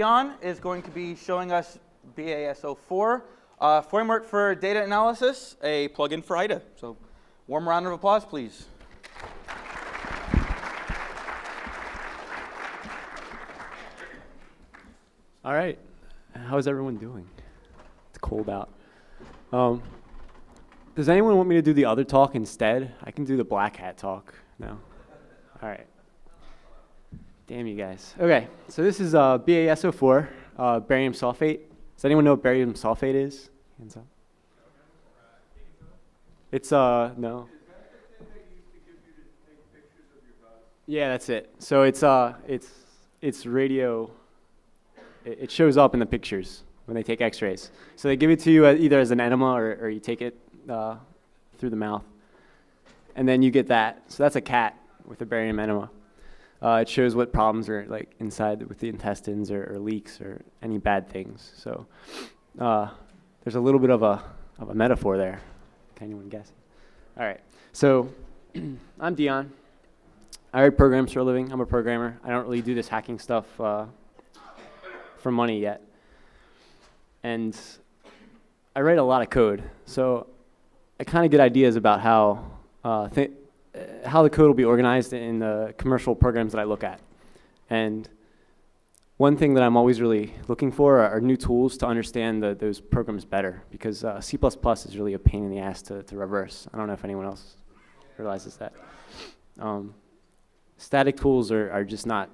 Dion is going to be showing us BASO4 framework for data analysis, a plugin for IDA. So warm round of applause, please. All right. How's everyone doing? It's cold out. Does anyone want me to do the other talk instead? I can do the black hat talk. No? All right. Damn you guys. Okay, so this is BASO4, barium sulfate. Does anyone know what barium sulfate is? Hands up. It's, no. Yeah, that's it. So it's radio. It shows up in the pictures when they take x-rays. So they give it to you either as an enema or you take it through the mouth. And then you get that. So that's a cat with a barium enema. It shows what problems are like inside with the intestines or leaks or any bad things. So there's a little bit of a metaphor there. Can anyone guess? All right. So I'm Dion. I write programs for a living. I'm a programmer. I don't really do this hacking stuff for money yet. And I write a lot of code. So I kind of get ideas about how the code will be organized in the commercial programs that I look at. And one thing that I'm always really looking for are new tools to understand those programs better, because C++ is really a pain in the ass to reverse. I don't know if anyone else realizes that. Static tools are just not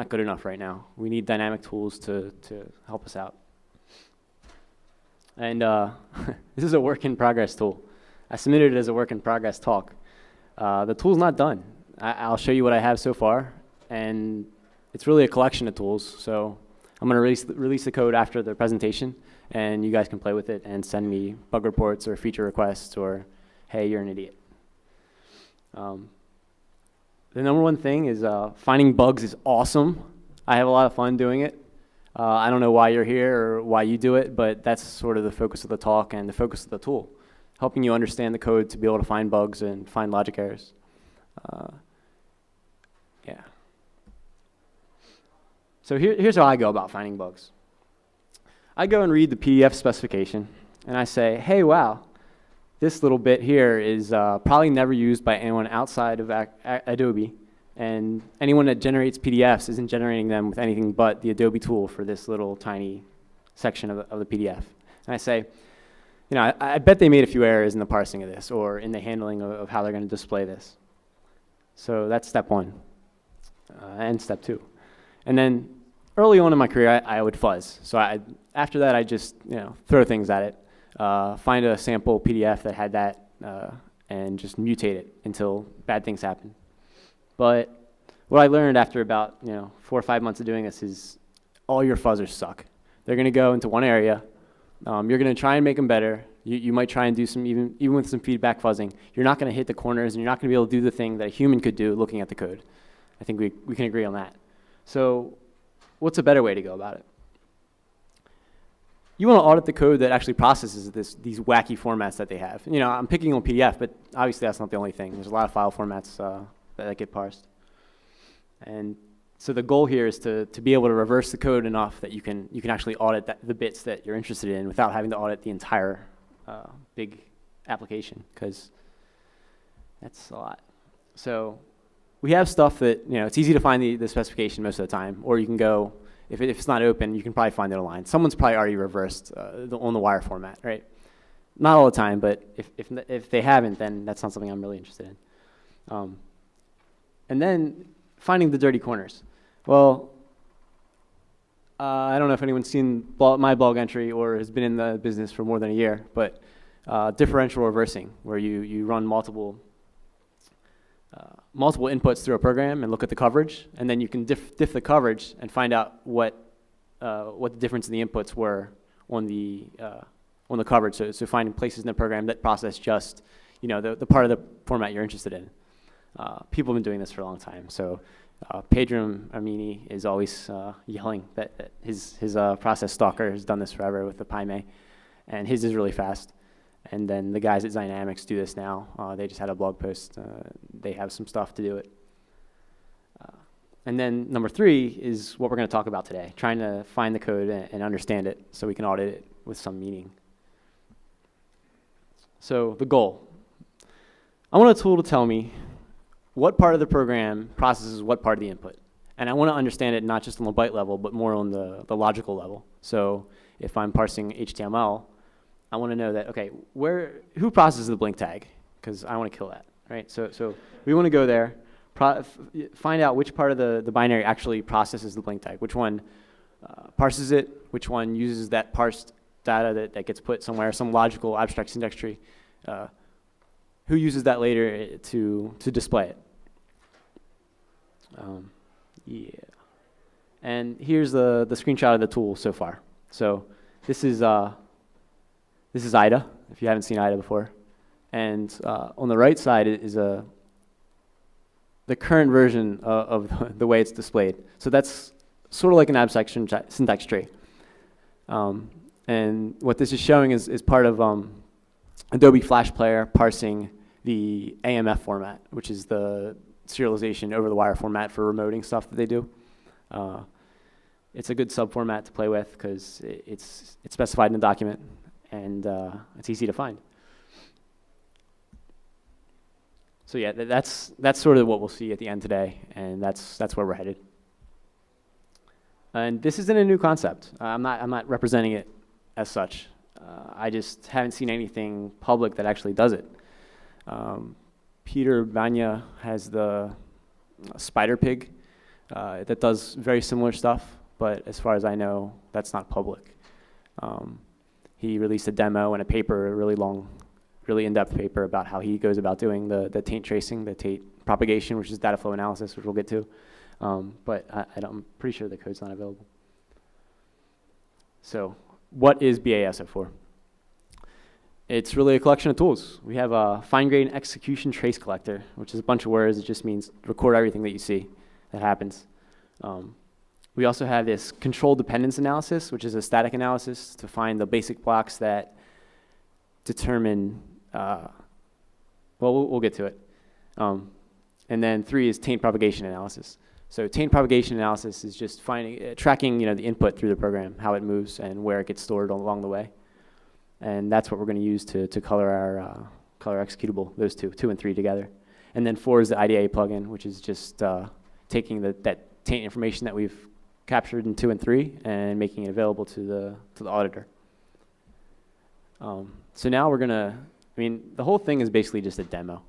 good enough right now. We need dynamic tools to help us out. And this is a work in progress tool. I submitted it as a work in progress talk. The tool's not done. I'll show you what I have so far, and it's really a collection of tools. So I'm going to release the code after the presentation, and you guys can play with it and send me bug reports or feature requests or, hey, you're an idiot. The number one thing is finding bugs is awesome. I have a lot of fun doing it. I don't know why you're here or why you do it, but that's sort of the focus of the talk and the focus of the tool. Helping you understand the code to be able to find bugs and find logic errors. Yeah. So here's how I go about finding bugs. I go and read the PDF specification, and I say, hey, wow, this little bit here is probably never used by anyone outside of Adobe, and anyone that generates PDFs isn't generating them with anything but the Adobe tool for this little tiny section of the PDF. And I say, you know, I bet they made a few errors in the parsing of this or in the handling of how they're going to display this. So that's step one and step two. And then early on in my career, I would fuzz. So after that, I just throw things at it, find a sample PDF that had that, and just mutate it until bad things happen. But what I learned after about 4 or 5 months of doing this is all your fuzzers suck. They're going to go into one area. You're going to try and make them better. You might try and do some, even with some feedback fuzzing, you're not going to hit the corners, and you're not going to be able to do the thing that a human could do looking at the code. I think we can agree on that. So what's a better way to go about it? You want to audit the code that actually processes these wacky formats that they have. I'm picking on PDF, but obviously that's not the only thing. There's a lot of file formats that get parsed. And so the goal here is to be able to reverse the code enough that you can actually audit the bits that you're interested in without having to audit the entire big application, because that's a lot. So we have stuff that, it's easy to find the specification most of the time, or you can go, if it's not open, you can probably find it online. Someone's probably already reversed on the wire format, right? Not all the time, but if they haven't, then that's not something I'm really interested in. And then finding the dirty corners. Well, I don't know if anyone's seen my blog entry or has been in the business for more than a year, but differential reversing, where you run multiple inputs through a program and look at the coverage, and then you can diff the coverage and find out what the difference in the inputs were on the coverage. So finding places in the program that process just the part of the format you're interested in. People have been doing this for a long time. So Pedro Armini is always yelling that his process stalker has done this forever with the PyMay, and his is really fast. And then the guys at Dynamics do this now. They just had a blog post. They have some stuff to do it. And then number 3 is what we're going to talk about today, trying to find the code and understand it so we can audit it with some meaning. So the goal. I want a tool to tell me what part of the program processes what part of the input. And I want to understand it not just on the byte level, but more on the logical level. So if I'm parsing HTML, I want to know that, okay, who processes the blink tag? Because I want to kill that, right? So we want to go there, find out which part of the binary actually processes the blink tag, which one parses it, which one uses that parsed data that gets put somewhere, some logical abstract syntax tree, who uses that later to display it. Yeah. And here's the screenshot of the tool so far. So this is IDA, if you haven't seen IDA before. And on the right side is the current version of the way it's displayed. So that's sort of like an abstract syntax tree. And what this is showing is part of Adobe Flash Player parsing the AMF format, which is the serialization over the wire format for remoting stuff that they do. It's a good subformat to play with because it's specified in the document and it's easy to find. So yeah, that's sort of what we'll see at the end today, and that's where we're headed. And this isn't a new concept. I'm not representing it as such. I just haven't seen anything public that actually does it. Peter Banya has the Spider Pig that does very similar stuff, but as far as I know, that's not public. He released a demo and a paper, a really long, really in-depth paper about how he goes about doing the taint tracing, the taint propagation, which is data flow analysis, which we'll get to. But I'm pretty sure the code's not available. So what is BASO4? It's really a collection of tools. We have a fine-grained execution trace collector, which is a bunch of words. It just means record everything that you see that happens. We also have this control dependence analysis, which is a static analysis to find the basic blocks that determine, well, we'll get to it. And then 3 is taint propagation analysis. So taint propagation analysis is just tracking the input through the program, how it moves and where it gets stored along the way. And that's what we're going to use to color our color executable, those 2 and 3 together. And then 4 is the IDA plugin, which is just taking that taint information that we've captured in 2 and 3 and making it available to the auditor. So now we're gonna, the whole thing is basically just a demo.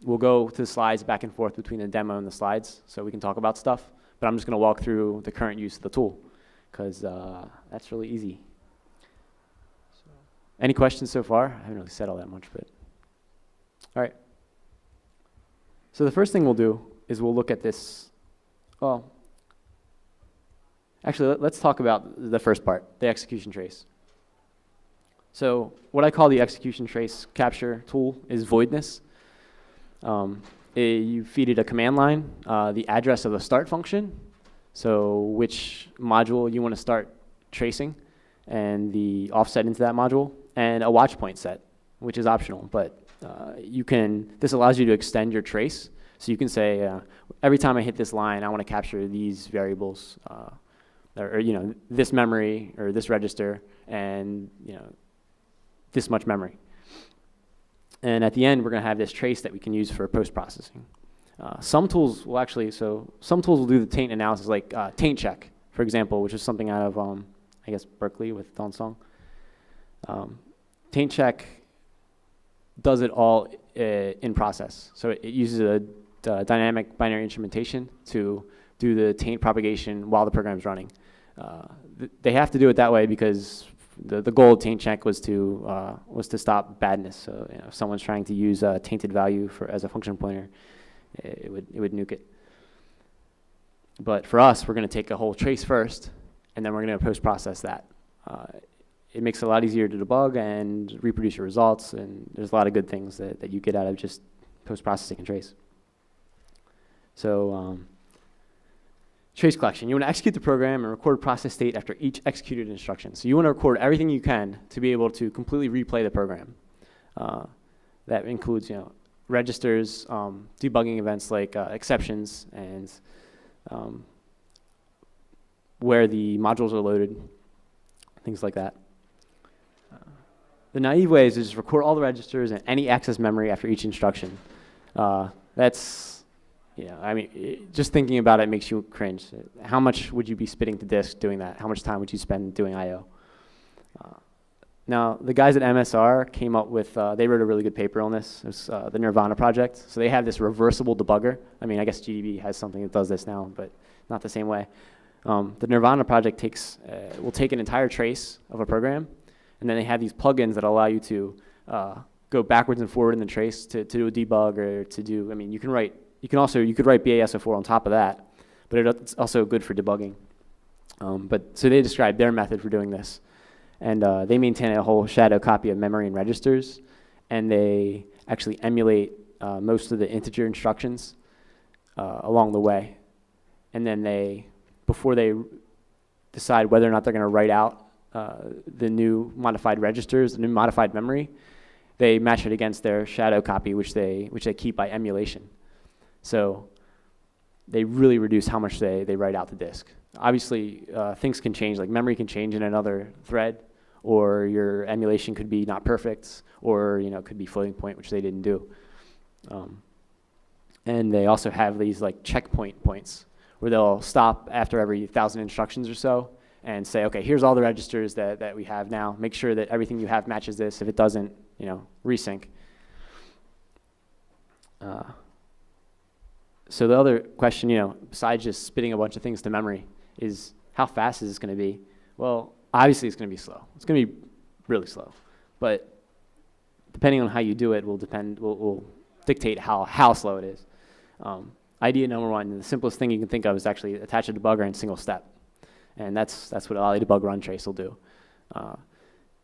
We'll go to the slides back and forth between the demo and the slides so we can talk about stuff, but I'm just gonna walk through the current use of the tool because that's really easy. So, any questions so far? I haven't really said all that much, but all right. So the first thing we'll do is we'll look at this. Well, actually, let's talk about the first part, the execution trace. So what I call the execution trace capture tool is voidness. You feed it a command line, the address of the start function, so which module you want to start tracing, and the offset into that module, and a watch point set, which is optional, but this allows you to extend your trace. So you can say, every time I hit this line, I want to capture these variables, or this memory or this register, and this much memory. And at the end, we're going to have this trace that we can use for post-processing. Some tools will do the taint analysis, like taint check, for example, which is something out of, I guess, Berkeley with Donsong. Taint check does it all in process. So it uses a dynamic binary instrumentation to do the taint propagation while the program's running. They have to do it that way because the goal of taint check was to stop badness. So if someone's trying to use a tainted value as a function pointer, it would nuke it. But for us, we're going to take a whole trace first, and then we're going to post-process that. It makes it a lot easier to debug and reproduce your results, and there's a lot of good things that you get out of just post-processing and trace. So trace collection. You want to execute the program and record process state after each executed instruction. So you want to record everything you can to be able to completely replay the program. That includes registers, debugging events like exceptions, and where the modules are loaded, things like that. The naive way is to just record all the registers and any access memory after each instruction. That's, I mean, just thinking about it makes you cringe. How much would you be spitting to disk doing that? How much time would you spend doing I/O? Now, the guys at MSR came up with, they wrote a really good paper on this. It was the Nirvana project. So they have this reversible debugger. I mean, I guess GDB has something that does this now, but not the same way. The Nirvana project will take an entire trace of a program, and then they have these plugins that allow you to go backwards and forward in the trace to do a debug or to do, I mean, you could write BASO4 on top of that, but it's also good for debugging. So they described their method for doing this. And they maintain a whole shadow copy of memory and registers, and they actually emulate most of the integer instructions along the way. And then before they decide whether or not they're going to write out the new modified registers, the new modified memory, they match it against their shadow copy, which they keep by emulation. So they really reduce how much they write out the disk. Obviously, things can change, like memory can change in another thread, or your emulation could be not perfect, or it could be floating point, which they didn't do. And they also have these like checkpoint points where they'll stop after every 1,000 instructions or so and say, okay, here's all the registers that we have now. Make sure that everything you have matches this. If it doesn't, resync. So the other question, besides just spitting a bunch of things to memory, is how fast is this going to be? Well, obviously it's going to be slow. It's going to be really slow. But depending on how you do it will dictate how slow it is. Idea number one, the simplest thing you can think of is actually attach a debugger in single step. And that's what a debug run trace will do. Or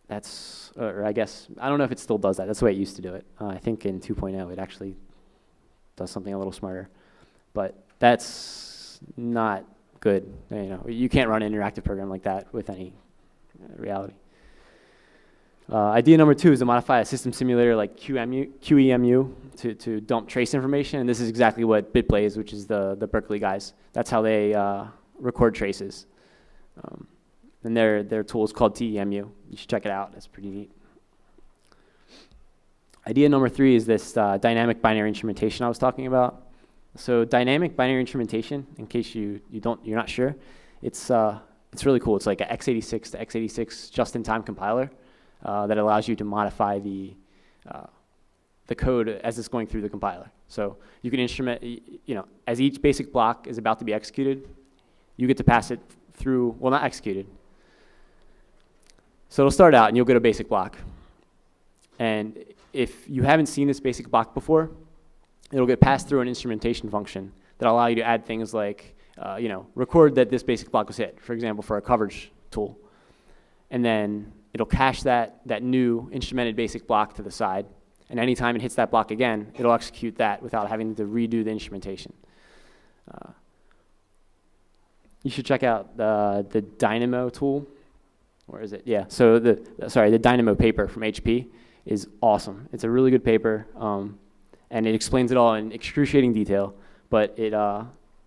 I guess, I don't know if it still does that. That's the way it used to do it. I think in 2.0 it actually does something a little smarter. But that's not good. You can't run an interactive program like that with any reality. Idea number two is to modify a system simulator like QEMU to dump trace information. And this is exactly what BitBlaze, which is the Berkeley guys, that's how they record traces. And their tool is called TEMU. You should check it out. It's pretty neat. Idea number three is this dynamic binary instrumentation I was talking about. So dynamic binary instrumentation, in case you're not sure, it's really cool. It's like an x86 to x86 just-in-time compiler that allows you to modify the code as it's going through the compiler. So you can instrument, as each basic block is about to be executed, you get to pass it through, well, not executed. So it'll start out and you'll get a basic block. And if you haven't seen this basic block before, it'll get passed through an instrumentation function that allow you to add things like, record that this basic block was hit, for example, for a coverage tool. And then it'll cache that new instrumented basic block to the side. And anytime it hits that block again, it'll execute that without having to redo the instrumentation. You should check out the Dynamo tool. Where is it? Yeah, so the Dynamo paper from HP is awesome. It's a really good paper, and it explains it all in excruciating detail, but it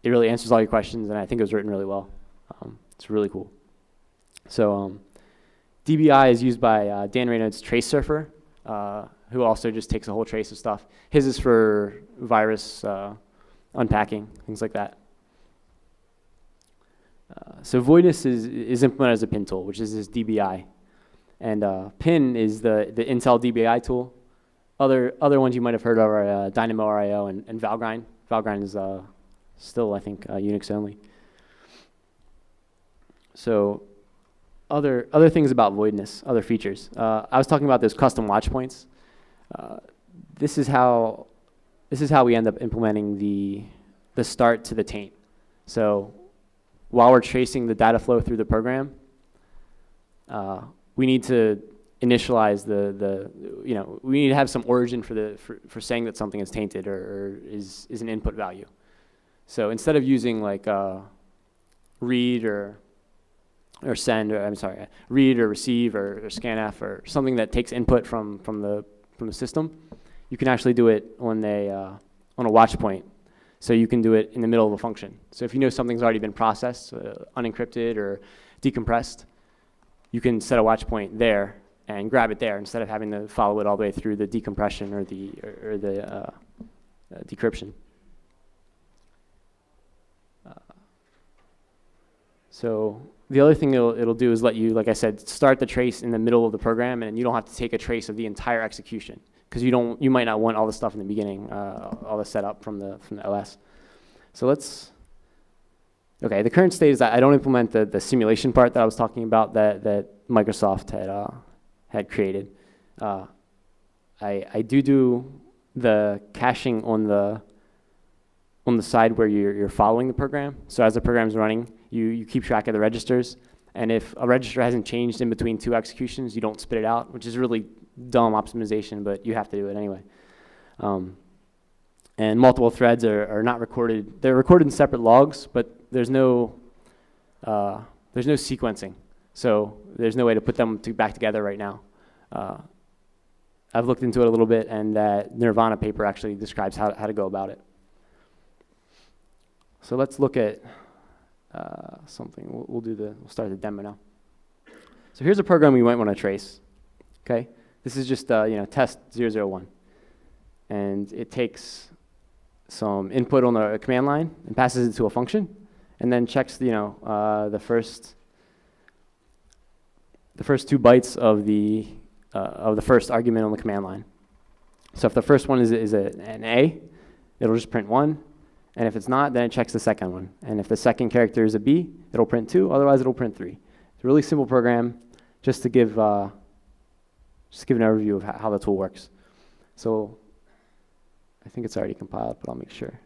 really answers all your questions, and I think it was written really well. It's really cool. So DBI is used by Dan Reynolds' Trace Surfer, who also just takes a whole trace of stuff. His is for virus unpacking, things like that. So Voidness is implemented as a pin tool, which is this DBI. And pin is the Intel DBI tool. Other ones you might have heard of are Dynamo RIO and Valgrind. Valgrind is still, I think, Unix only. So other things about Voidness, other features. I was talking about those custom watch points. This is how we end up implementing the start to the taint. So while we're tracing the data flow through the program, we need to initialize we need to have some origin for saying that something is tainted or is an input value. So instead of using like read or send, or read or receive or scanf or something that takes input from the system, you can actually do it on a watch point. So you can do it in the middle of a function. So if you know something's already been processed, unencrypted or decompressed, you can set a watch point there and grab it there instead of having to follow it all the way through the decompression or the decryption. So the other thing it'll do is let you, like I said, start the trace in the middle of the program, and you don't have to take a trace of the entire execution because you might not want all the stuff in the beginning, all the setup from the OS. So okay, the current state is that I don't implement the simulation part that I was talking about that Microsoft had created. I do the caching on the side where you're following the program. So as the program's running, you keep track of the registers, and if a register hasn't changed in between two executions, you don't spit it out, which is really dumb optimization, but you have to do it anyway. And multiple threads are not recorded. They're recorded in separate logs, but there's no sequencing. So there's no way to put them back together right now. I've looked into it a little bit, and that Nirvana paper actually describes how to go about it. So let's look at something. We'll start the demo now. So here's a program we might want to trace. Okay, this is just test 001, and it takes some input on the command line and passes it to a function, and then checks the first 2 bytes of the first argument on the command line. So if the first one is an A, it'll just print 1. And if it's not, then it checks the second one. And if the second character is a B, it'll print 2. Otherwise, it'll print 3. It's a really simple program, just to give an overview of how the tool works. So I think it's already compiled, but I'll make sure.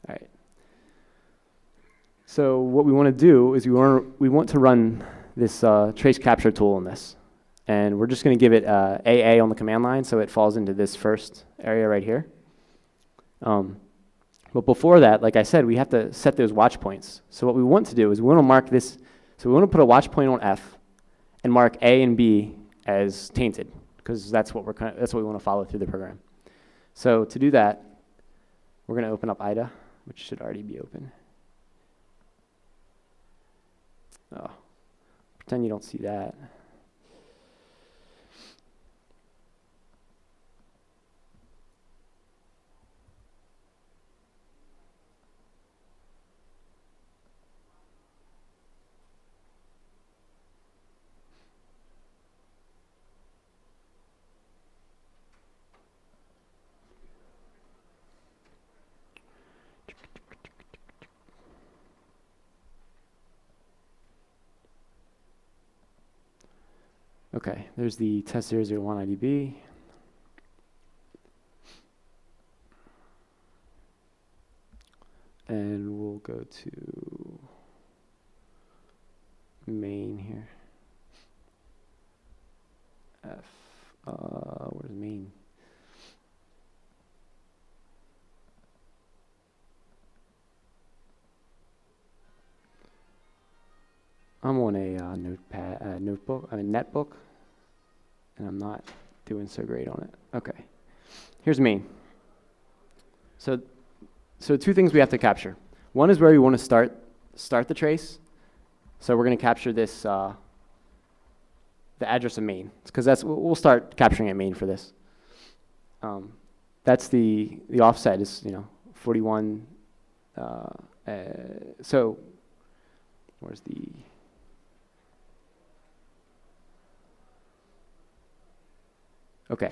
All right. So what we want to do is we want to run this trace capture tool on this. And we're just going to give it AA on the command line, so it falls into this first area right here. But before that, like I said, we have to set those watch points. So what we want to do is we want to mark this. So we want to put a watch point on F and mark A and B as tainted, because that's what we want to follow through the program. So to do that, we're going to open up IDA, which should already be open. Oh. Pretend you don't see that. Okay, there's the test 001 IDB. And we'll go to main here. F, where's main? I'm on a netbook, and I'm not doing so great on it. Okay, here's main. So 2 things we have to capture. One is where we want to start the trace. So we're going to capture this, the address of main, because we'll start capturing at main for this. That's the offset is 41. So where's the Okay.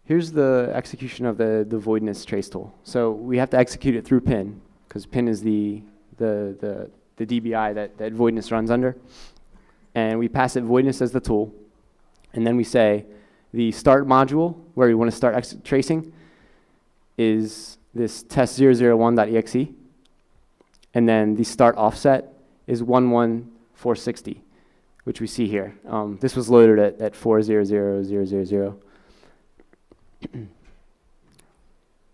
Here's the execution of the voidness trace tool. So we have to execute it through pin, because pin is the DBI that voidness runs under. And we pass it voidness as the tool. And then we say the start module, where we want to start tracing, is this test001.exe. And then the start offset is 11460, which we see here. This was loaded at 400000.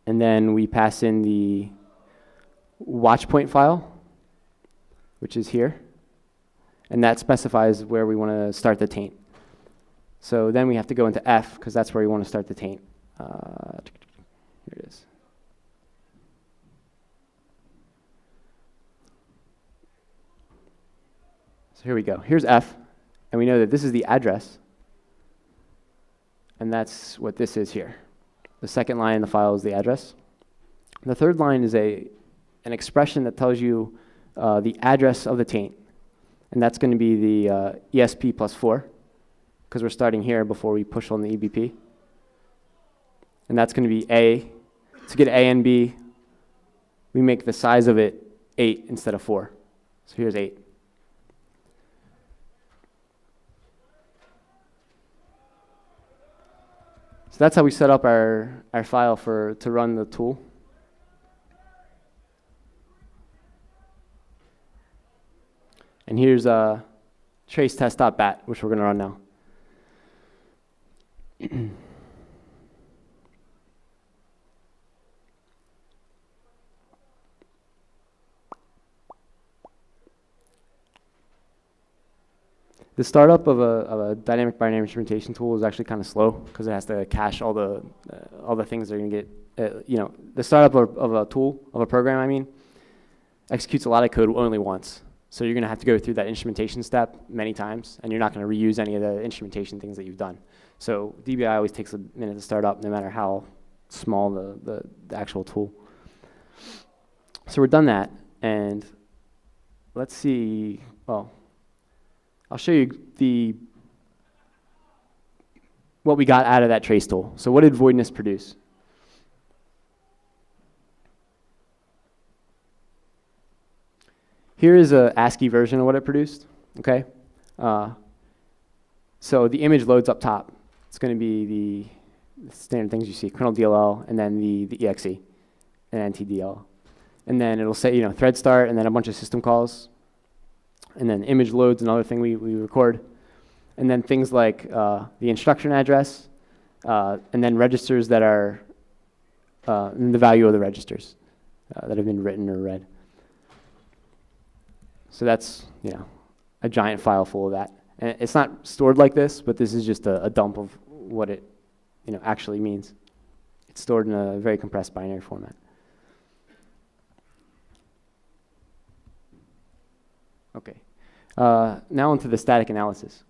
And then we pass in the watch point file, which is here, and that specifies where we want to start the taint. So then we have to go into F, because that's where we want to start the taint. Here it is. So here we go. Here's F, and we know that this is the address, and that's what this is here. The second line in the file is the address. The third line is an expression that tells you the address of the taint, and that's going to be the ESP plus 4, because we're starting here before we push on the EBP. And that's going to be A. To get A and B, we make the size of it 8 instead of 4. So here's 8. So that's how we set up our file to run the tool. And here's trace test.bat, which we're going to run now. The startup of a dynamic binary instrumentation tool is actually kind of slow because it has to cache all the things that are going to get. The startup of a tool, of a program, I mean, executes a lot of code only once. So you're going to have to go through that instrumentation step many times, and you're not going to reuse any of the instrumentation things that you've done. So DBI always takes a minute to start up, no matter how small the actual tool. So we're done that, and let's see. Well, I'll show you what we got out of that trace tool. So what did voidness produce? Here is a ASCII version of what it produced, okay? So the image loads up top. It's going to be the standard things you see, kernel DLL, and then the EXE, and NTDL. And then it'll say, thread start, and then a bunch of system calls. And then image loads, another thing we record. And then things like the instruction address, and then registers that are, the value of the registers that have been written or read. So that's, a giant file full of that. And it's not stored like this, but this is just a dump of what it, actually means. It's stored in a very compressed binary format. Okay. Now onto the static analysis.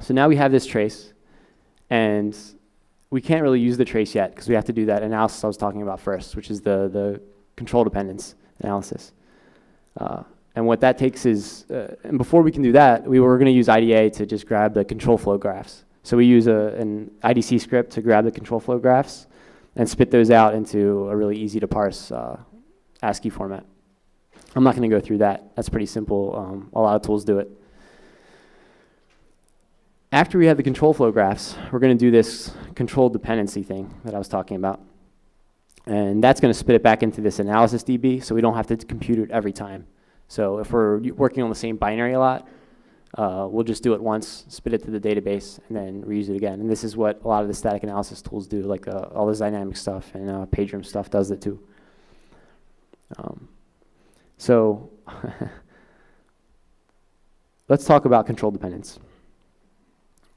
So now we have this trace, and we can't really use the trace yet because we have to do that analysis I was talking about first, which is the control dependence analysis. And what that takes is, and before we can do that, we were going to use IDA to just grab the control flow graphs. So we use an IDC script to grab the control flow graphs and spit those out into a really easy to parse ASCII format. I'm not going to go through that. That's pretty simple. A lot of tools do it. After we have the control flow graphs, we're going to do this control dependency thing that I was talking about. And that's going to spit it back into this analysis DB, so we don't have to compute it every time. So if we're working on the same binary a lot, we'll just do it once, spit it to the database, and then reuse it again. And this is what a lot of the static analysis tools do, like all this dynamic stuff, and PageRoom stuff does it too. So let's talk about control dependence.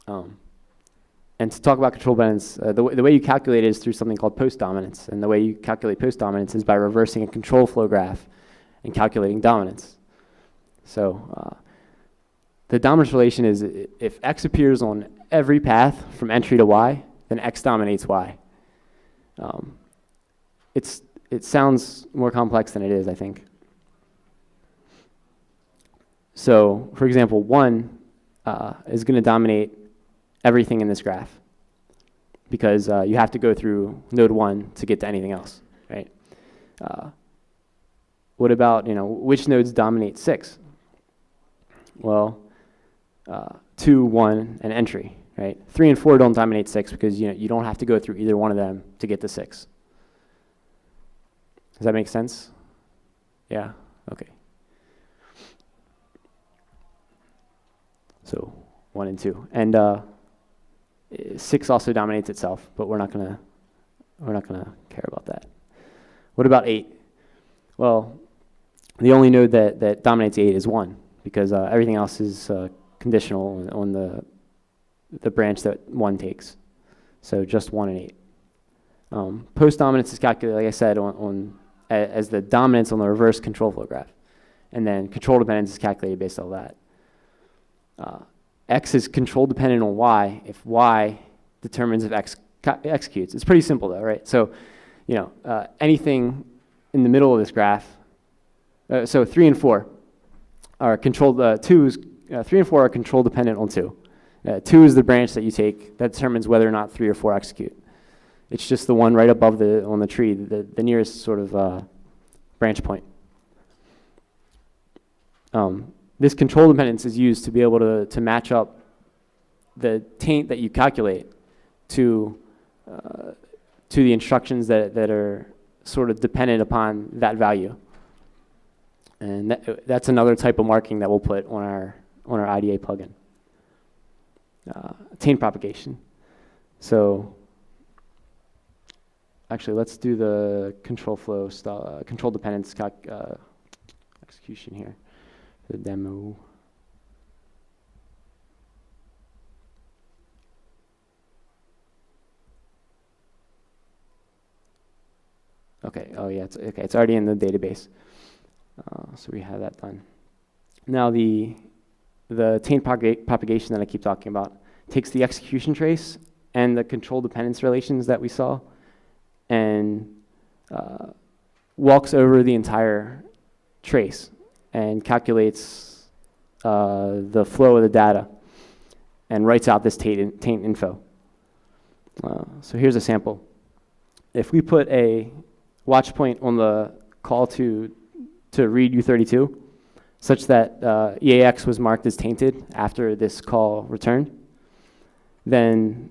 And to talk about control dependence, the way you calculate it is through something called post dominance. And the way you calculate post dominance is by reversing a control flow graph and calculating dominance. So the dominance relation is if X appears on every path from entry to Y, then X dominates Y. It sounds more complex than it is, I think. So, for example, 1 is going to dominate everything in this graph because you have to go through node 1 to get to anything else, right? What about, which nodes dominate 6? Well, 2, 1, and entry, right? 3 and 4 don't dominate 6 because you don't have to go through either one of them to get to 6. Does that make sense? Yeah? Okay. So 1 and 2. And 6 also dominates itself, but we're not gonna care about that. What about 8? Well, the only node that dominates 8 is 1, because everything else is conditional on the branch that 1 takes. So just 1 and 8. Post dominance is calculated, like I said, as the dominance on the reverse control flow graph. And then control dependence is calculated based on that. X is control dependent on Y if Y determines if X executes. It's pretty simple though, right? So, anything in the middle of this graph, so 3 and 4 are controlled, 3 and 4 are control dependent on 2. 2 is the branch that you take that determines whether or not 3 or 4 execute. It's just the one right above on the tree, the nearest sort of branch point. This control dependence is used to be able to match up the taint that you calculate to the instructions that are sort of dependent upon that value. And that's another type of marking that we'll put on our IDA plugin. Taint propagation. So actually, let's do the control flow control dependence execution here. The demo. Okay. Oh yeah. It's already in the database. So we have that done. Now the taint propagation that I keep talking about takes the execution trace and the control dependence relations that we saw, and walks over the entire trace and calculates the flow of the data and writes out this taint info. So here's a sample. If we put a watch point on the call to read U32, such that EAX was marked as tainted after this call returned, then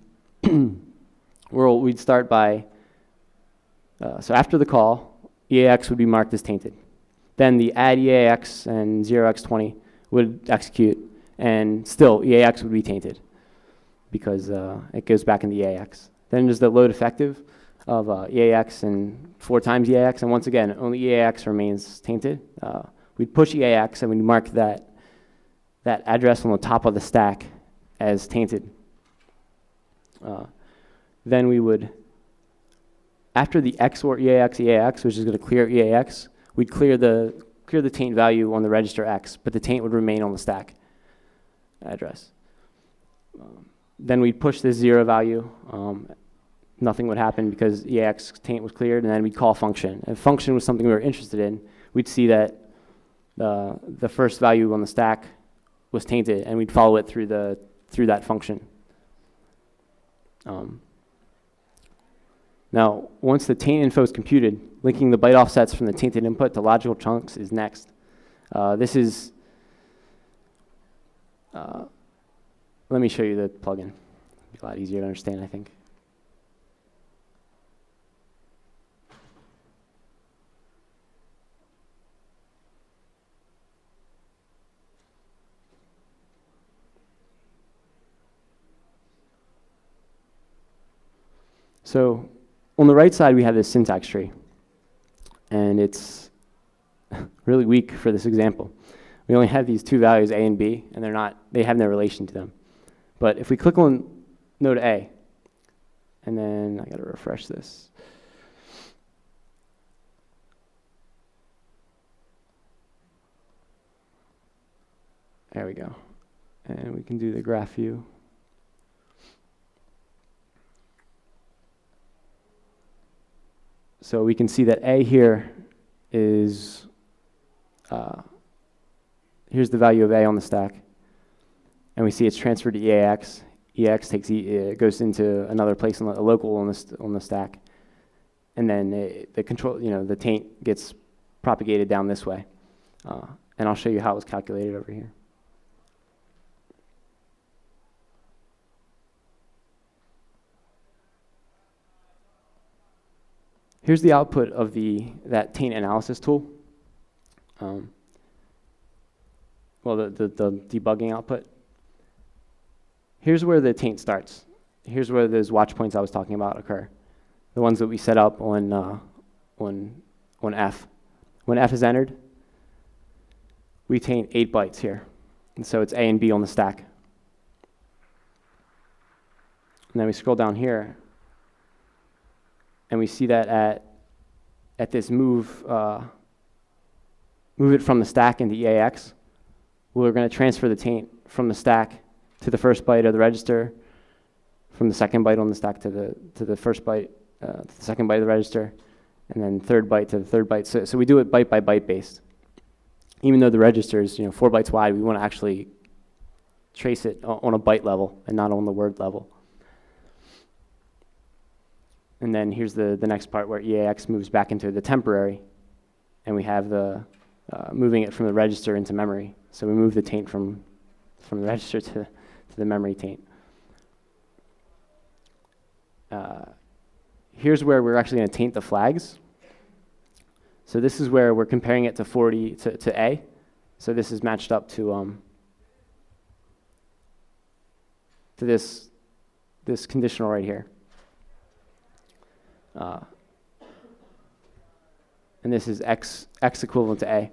we'd start by, so after the call, EAX would be marked as tainted. Then the add EAX and 0x20 would execute, and still EAX would be tainted because it goes back in the EAX. Then there's the load effective of EAX and 4 times EAX, and once again, only EAX remains tainted. We'd push EAX and we'd mark that address on the top of the stack as tainted. Then we would, after the XOR EAX, which is going to clear EAX, we'd clear the taint value on the register X, but the taint would remain on the stack address. Then we'd push this 0 value. Nothing would happen because EAX taint was cleared, and then we'd call function. If function was something we were interested in, we'd see that the first value on the stack was tainted, and we'd follow it through that function. Now, once the taint info is computed, linking the byte offsets from the tainted input to logical chunks is next. This is, let me show you the plugin. It'll be a lot easier to understand, I think. So on the right side, we have this syntax tree, and it's really weak for this example. We only have these 2 values, A and B, and they have no relation to them. But if we click on node A, and then I gotta refresh this. There we go. And we can do the graph view. So we can see that A here is, here's the value of A on the stack. And we see it's transferred to EAX. EAX goes into another place, a local on the stack. And then the control, the taint gets propagated down this way. And I'll show you how it was calculated over here. Here's the output of that taint analysis tool. Well, the debugging output. Here's where the taint starts. Here's where those watch points I was talking about occur. The ones that we set up on F. When F is entered, we taint 8 bytes here. And so it's A and B on the stack. And then we scroll down here, and we see that at this move it from the stack into EAX, we're going to transfer the taint from the stack to the first byte of the register, from the second byte on the stack to the first byte, to the second byte of the register, and then third byte to the third byte. So we do it byte by byte based. Even though the register is 4 bytes wide, we want to actually trace it on a byte level and not on the word level. And then here's the next part where EAX moves back into the temporary, and we have the moving it from the register into memory. So we move the taint from the register to the memory taint. Here's where we're actually going to taint the flags. So this is where we're comparing it to 40 to A. So this is matched up to this conditional right here. And this is x equivalent to A.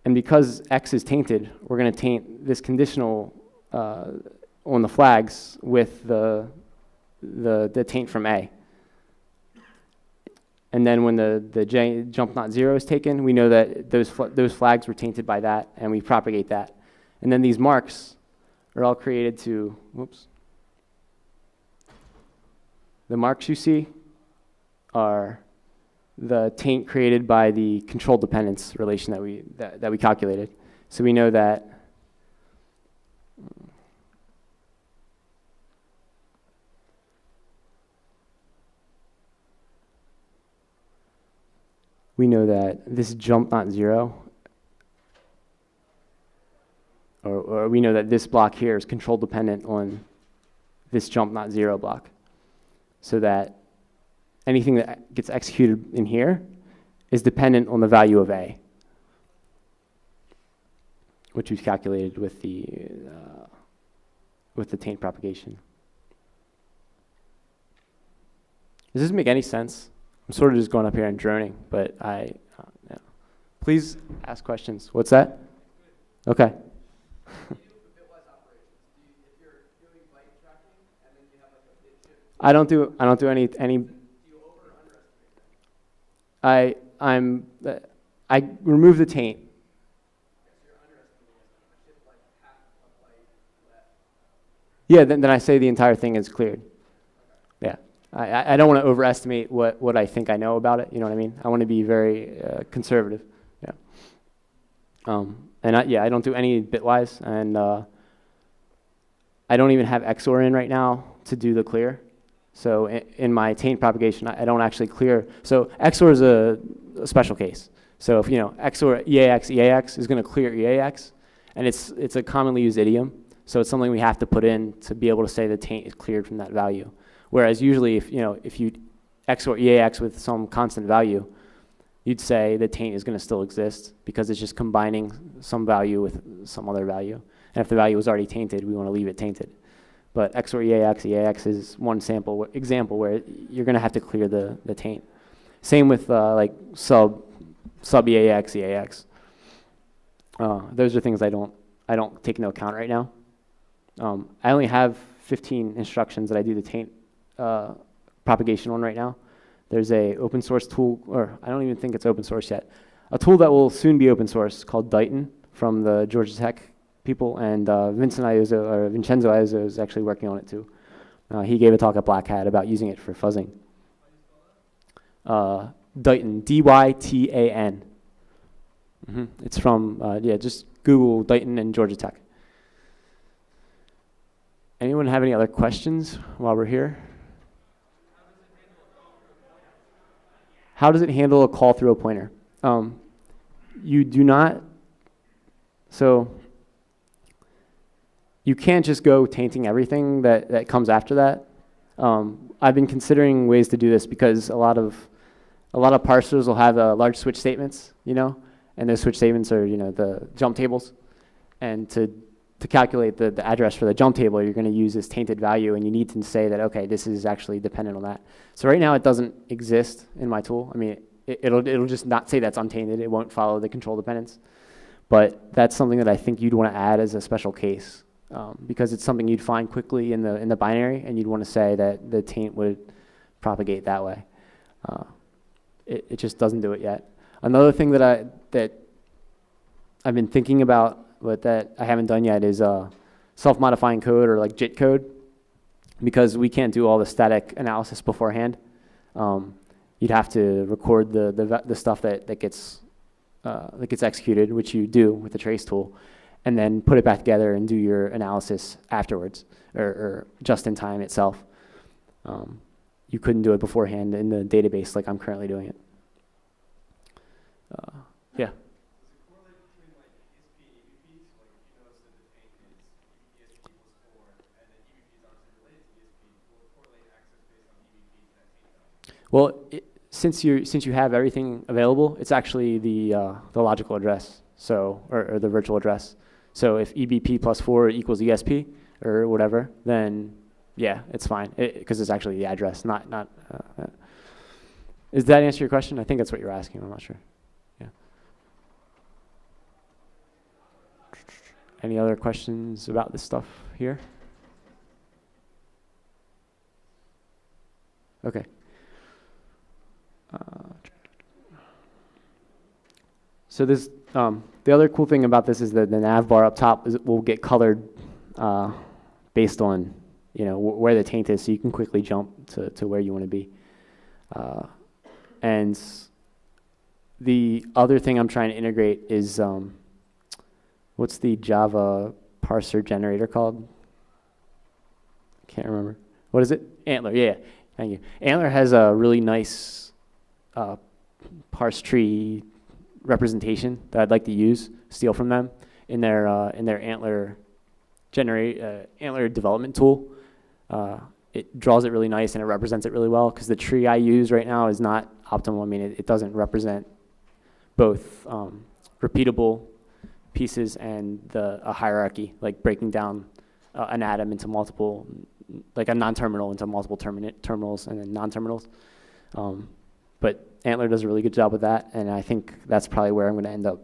And because X is tainted, we're going to taint this conditional on the flags with the taint from A. And then when the jump not 0 is taken, we know that those flags were tainted by that, and we propagate that. And then these marks are all created to, whoops. The marks you see are the taint created by the control dependence relation that we calculated. So we know that this jump not 0, or we know that this block here is control dependent on this jump not 0 block. So that anything that gets executed in here is dependent on the value of A, which we've calculated with the taint propagation. Does this make any sense? I'm sort of just going up here and droning, but yeah. Please ask questions. What's that? Okay. I don't do any. I remove the taint. Yeah, then I say the entire thing is cleared. Yeah, I don't want to overestimate what I think I know about it. You know what I mean? I want to be very conservative. Yeah. And I don't do any bitwise, and I don't even have XOR in right now to do the clear. So in my taint propagation, I don't actually clear. So XOR is a special case. So if XOR EAX is going to clear EAX, and it's a commonly used idiom. So it's something we have to put in to be able to say the taint is cleared from that value. Whereas usually if you XOR EAX with some constant value, you'd say the taint is going to still exist because it's just combining some value with some other value. And if the value was already tainted, we want to leave it tainted. But XOR EAX is one example where you're going to have to clear the taint. Same with like sub EAX. Those are things I don't take into account right now. I only have 15 instructions that I do the taint propagation on right now. There's a open source tool, or I don't even think it's open source yet. A tool that will soon be open source called Dighton from the Georgia Tech people, and Vincenzo Iozzo is actually working on it too. He gave a talk at Black Hat about using it for fuzzing. Dighton, D-Y-T-A-N. It's from, just Google Dighton and Georgia Tech. Anyone have any other questions while we're here? How does it handle a call through a pointer? You do not, so you can't just go tainting everything that comes after that. I've been considering ways to do this because a lot of parsers will have large switch statements, and those switch statements are the jump tables, and to calculate the address for the jump table, you're going to use this tainted value, and you need to say that, okay, this is actually dependent on that. So right now it doesn't exist in my tool. I mean, it'll just not say that's untainted. It won't follow the control dependence. But that's something that I think you'd want to add as a special case, because it's something you'd find quickly in the binary, and you'd want to say that the taint would propagate that way. It just doesn't do it yet. Another thing that I've been thinking about, but that I haven't done yet, is self-modifying code, or like JIT code, because we can't do all the static analysis beforehand. You'd have to record the stuff that gets executed, which you do with the trace tool, and then put it back together and do your analysis afterwards, or just in time itself. You couldn't do it beforehand in the database like I'm currently doing it. Yeah. Well, since you have everything available, it's actually the logical address, so or the virtual address. So if EBP plus 4 equals ESP or whatever, then yeah, it's fine, because it's actually the address, not. Does that answer your question? I think that's what you're asking. I'm not sure. Yeah. Any other questions about this stuff here? Okay. So this, the other cool thing about this is that the nav bar up top will get colored based on, where the taint is, so you can quickly jump to where you want to be. And the other thing I'm trying to integrate is, what's the Java parser generator called? I can't remember. What is it? Antler, yeah. Thank you. Antler has a really nice parse tree representation that I'd like to steal from them in their Antler Antler development tool. It draws it really nice and it represents it really well, because the tree I use right now is not optimal. I mean, it doesn't represent both repeatable pieces and a hierarchy, like breaking down an atom into multiple, like a non-terminal into multiple terminals and then non-terminals. But Antler does a really good job with that, and I think that's probably where I'm going to end up,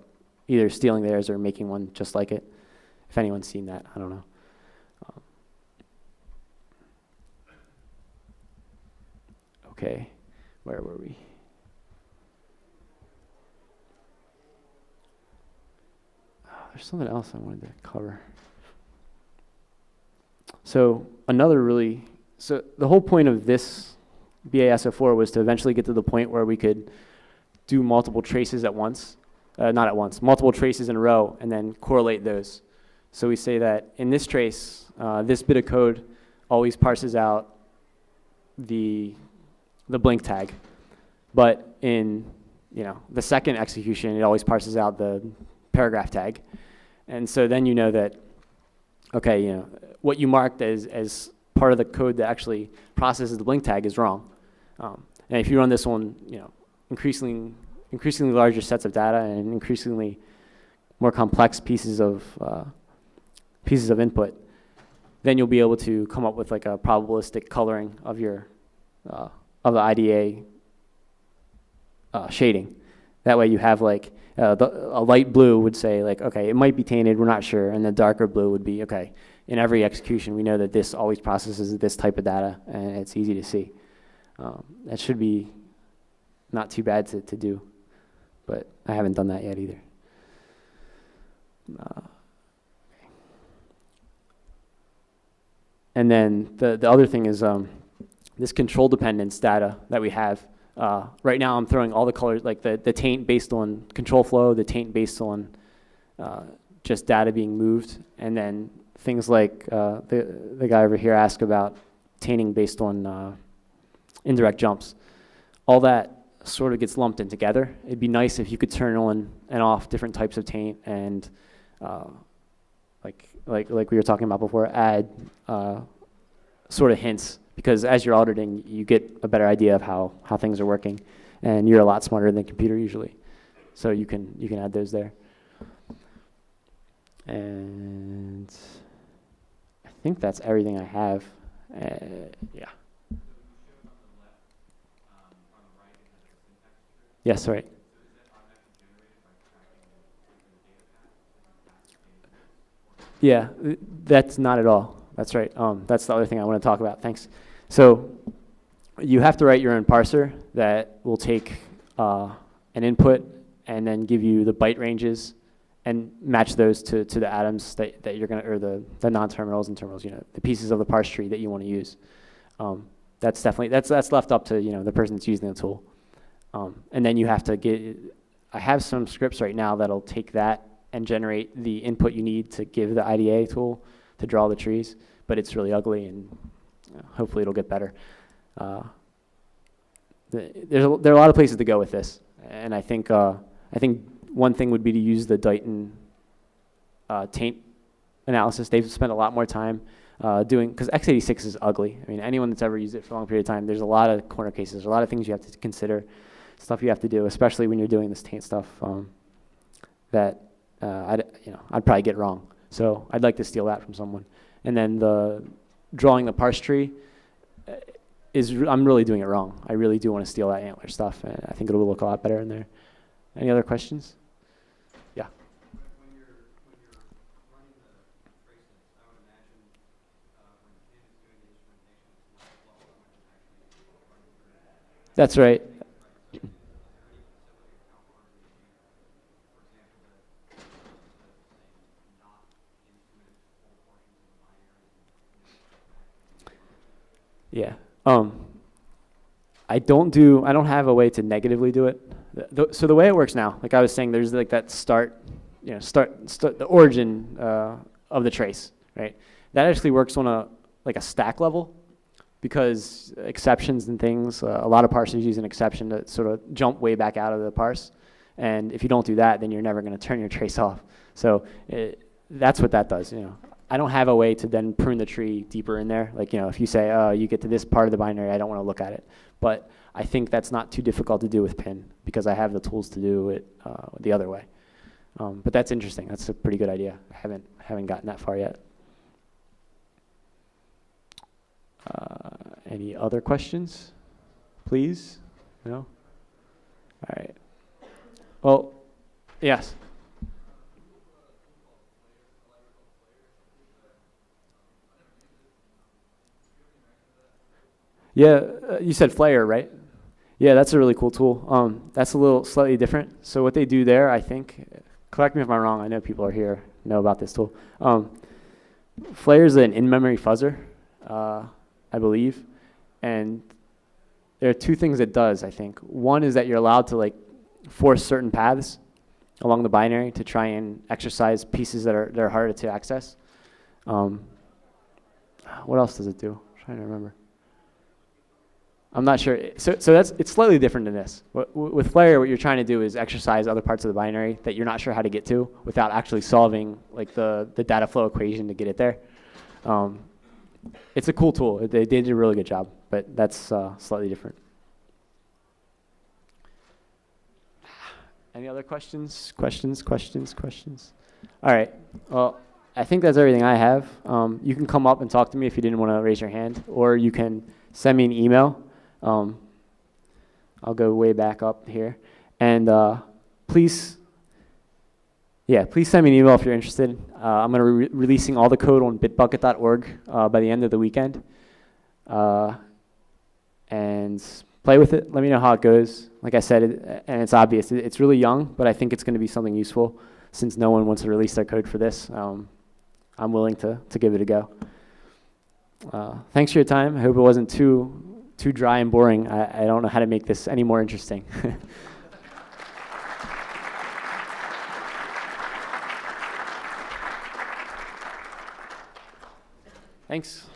either stealing theirs or making one just like it. If anyone's seen that, I don't know. Okay, where were we? There's something else I wanted to cover. So the whole point of this BASO4 was to eventually get to the point where we could do multiple traces at once, not at once, multiple traces in a row, and then correlate those. So we say that in this trace, this bit of code always parses out the blink tag, but in the second execution, it always parses out the paragraph tag. And so then you know that, okay, what you marked as part of the code that actually processes the blink tag is wrong. And if you run this on, increasingly larger sets of data and increasingly more complex pieces of input, then you'll be able to come up with like a probabilistic coloring of your of the IDA shading. That way you have like a light blue would say like, okay, it might be tainted, we're not sure, and the darker blue would be, okay, in every execution we know that this always processes this type of data, and it's easy to see. That should be not too bad to do, but I haven't done that yet either. And then the other thing is this control dependence data that we have. Right now I'm throwing all the colors, like the taint based on control flow, the taint based on just data being moved, and then things like the guy over here asked about tainting based on indirect jumps. All that sort of gets lumped in together. It'd be nice if you could turn on and off different types of taint, and like we were talking about before, add sort of hints, because as you're auditing, you get a better idea of how things are working, and you're a lot smarter than the computer usually, so you can add those there. And I think that's everything I have. Yeah. Yes, right. Yeah, that's not at all. That's right. That's the other thing I want to talk about. Thanks. So you have to write your own parser that will take an input and then give you the byte ranges and match those to the atoms that you're going to, or the non-terminals and terminals, the pieces of the parse tree that you want to use. That's definitely, that's left up to, the person that's using the tool. And then you have to I have some scripts right now that'll take that and generate the input you need to give the IDA tool to draw the trees, but it's really ugly, and hopefully it'll get better. There are a lot of places to go with this, and I think one thing would be to use the Dighton taint analysis. They've spent a lot more time doing, because x86 is ugly. I mean, anyone that's ever used it for a long period of time, there's a lot of corner cases, a lot of things you have to consider, stuff you have to do, especially when you're doing this taint stuff that I'd probably get wrong. So I'd like to steal that from someone. And then drawing the parse tree I'm really doing it wrong. I really do want to steal that antler stuff, and I think it'll look a lot better in there. Any other questions? Yeah. When you're running the traces, I would imagine when the kid is doing the instrumentation, it's less flow when it's actually running through. That's right. Yeah. I don't have a way to negatively do it. So the way it works now, like I was saying, there's like that start the origin of the trace, right? That actually works on a stack level, because exceptions and things, a lot of parsers use an exception to sort of jump way back out of the parse. And if you don't do that, then you're never going to turn your trace off. So that's what that does, I don't have a way to then prune the tree deeper in there. Like, if you say, oh, you get to this part of the binary, I don't want to look at it. But I think that's not too difficult to do with pin, because I have the tools to do it the other way. But that's interesting. That's a pretty good idea. I haven't gotten that far yet. Any other questions, please? No? All right. Well, yes. Yeah, you said Flare, right? Yeah, that's a really cool tool. That's a little slightly different. So what they do there, I think, correct me if I'm wrong, I know people are here know about this tool. Flare is an in-memory fuzzer, I believe. And there are two things it does, I think. One is that you're allowed to force certain paths along the binary to try and exercise pieces that are harder to access. What else does it do? I'm trying to remember. I'm not sure. So it's slightly different than this. With Flare, what you're trying to do is exercise other parts of the binary that you're not sure how to get to without actually solving the data flow equation to get it there. It's a cool tool. They did a really good job, but that's slightly different. Any other questions? Questions? All right. Well, I think that's everything I have. You can come up and talk to me if you didn't want to raise your hand, or you can send me an email. I'll go way back up here. And please send me an email if you're interested. I'm going to be releasing all the code on bitbucket.org by the end of the weekend. And play with it. Let me know how it goes. Like I said, and it's obvious. It's really young, but I think it's going to be something useful since no one wants to release their code for this. I'm willing to give it a go. Thanks for your time. I hope it wasn't too dry and boring. I don't know how to make this any more interesting. Thanks.